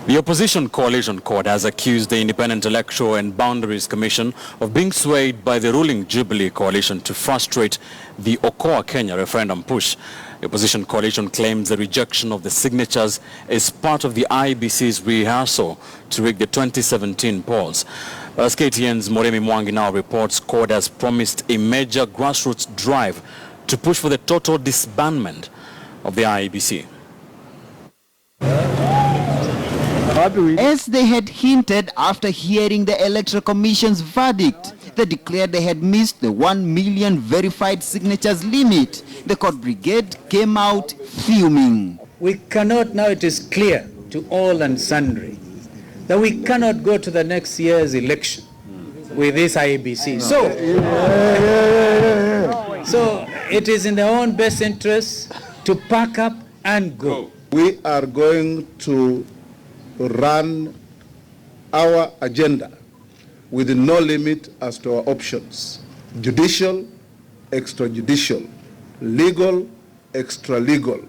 The opposition coalition court has accused the Independent Electoral and Boundaries Commission of being swayed by the ruling Jubilee coalition to frustrate the Okoa Kenya referendum push. The opposition coalition claims the rejection of the signatures is part of the IEBC's rehearsal to rig the 2017 polls. As KTN's Murimi Mwangi now reports, court has promised a major grassroots drive to push for the total disbandment of the IEBC. As they had hinted after hearing the Electoral Commission's verdict, they declared they had missed the 1 million verified signatures limit. The court brigade came out fuming. We cannot, now it is clear to all and sundry, that we cannot go to the next year's election with this IEBC. So it is in their own best interest to pack up and go. We are going to run our agenda with no limit as to our options: judicial, extrajudicial, legal, extra-legal,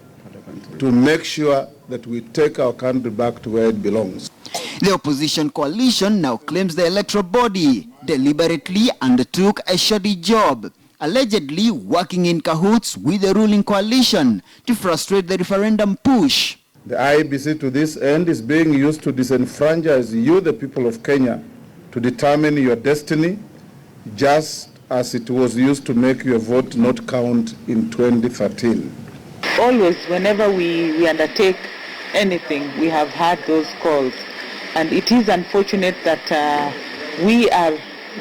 to make sure that we take our country back to where it belongs. The opposition coalition now claims the electoral body deliberately undertook a shoddy job, allegedly working in cahoots with the ruling coalition to frustrate the referendum push. The IEBC to this end is being used to disenfranchise you, the people of Kenya, to determine your destiny, just as it was used to make your vote not count in 2013. Always, whenever we undertake anything, we have had those calls. And it is unfortunate that we are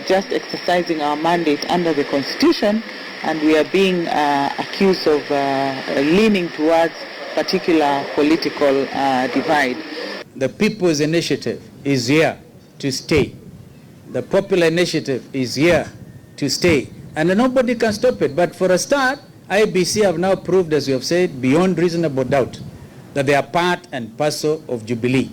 just exercising our mandate under the Constitution, and we are being accused of leaning towards particular political divide. The People's Initiative is here to stay. The Popular Initiative is here to stay. And nobody can stop it. But for a start, IEBC have now proved, as you have said, beyond reasonable doubt, that they are part and parcel of Jubilee.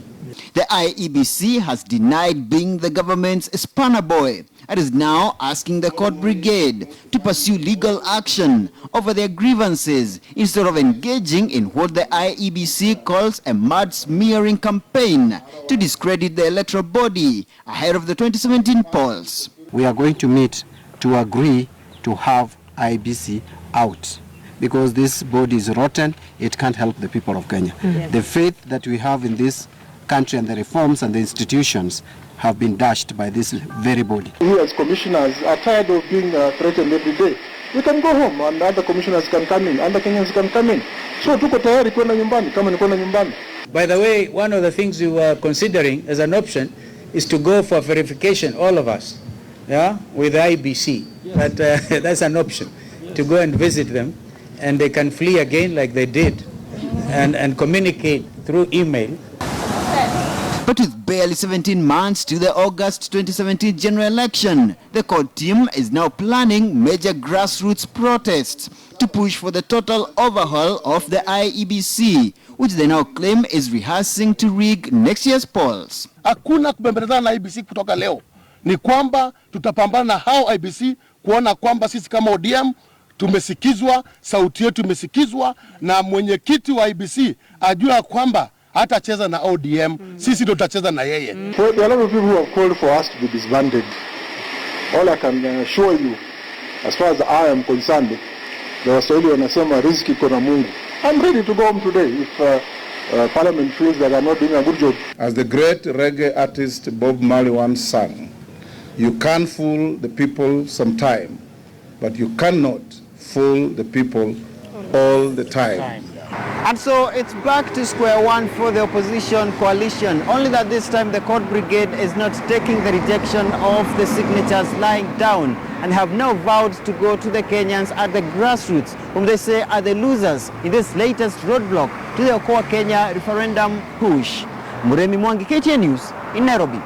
The IEBC has denied being the government's spanner boy and is now asking the court brigade to pursue legal action over their grievances instead of engaging in what the IEBC calls a mud smearing campaign to discredit the electoral body ahead of the 2017 polls. We are going to meet to agree to have IEBC out, because this body is rotten. It can't help the people of Kenya. Yes. The faith that we have in this country and the reforms and the institutions have been dashed by this very body. We as commissioners are tired of being threatened every day. We can go home and other commissioners can come in, other Kenyans can come in. So tuko tayari kwenda nyumbani kama ni kwenda nyumbani. By the way, one of the things we were considering as an option is to go for verification, all of us, with the IEBC. But that's an option, to go and visit them, and they can flee again like they did, and communicate through email. But with barely 17 months to the August 2017 general election, the court team is now planning major grassroots protests to push for the total overhaul of the IEBC, which they now claim is rehearsing to rig next year's polls. Hakuna kubembelezana na IEBC kutoka leo. Ni kwamba tutapambana na hao IEBC kuona kwamba sisi kama ODM tumesikizwa, sauti yetu imesikizwa, na mwenyekiti wa IEBC ajua kwamba hata cheza na ODM, sisi ndo tutacheza na yeye. There are a lot of people who have called for us to be disbanded. All I can assure you, as far as I am concerned, the Waswahili wanasema riziki iko na Mungu. I'm ready to go home today if Parliament feels that I'm not doing a good job. As the great reggae artist Bob Marley once sang, you can fool the people sometime, but you cannot fool the people all the time. And so it's back to square one for the opposition coalition, only that this time the court brigade is not taking the rejection of the signatures lying down and have now vowed to go to the Kenyans at the grassroots, whom they say are the losers in this latest roadblock to the Okoa Kenya referendum push. Murimi Mwangi, KTN News in Nairobi.